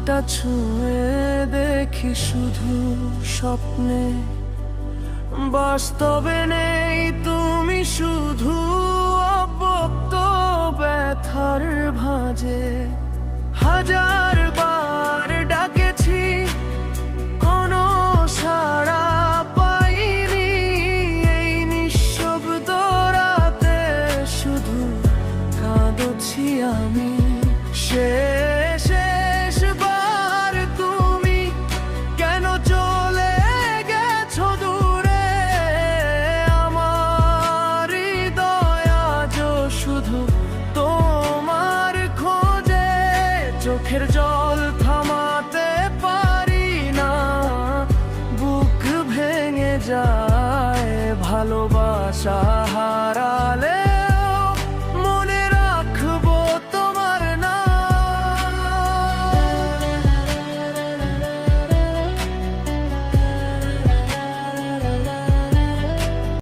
হাতটা ছুঁয়ে দেখি শুধু স্বপ্নে, বাস্তবে নেই তুমি, শুধু অব্যক্ত ব্যথার ভাঁজে। হাজার বার ডাকেছি, কোনো সাড়া পাইনি। এই নিঃশব্দ রাতে শুধু কাঁদছি আমি। শেষবার তুমি কেন চলে গেছো দূরে? আমার হৃদয় আজও শুধু তোমার খোঁজে। চোখের জল থামাতে পারি না, বুক ভেঙে যায় ভালোবাসা হারা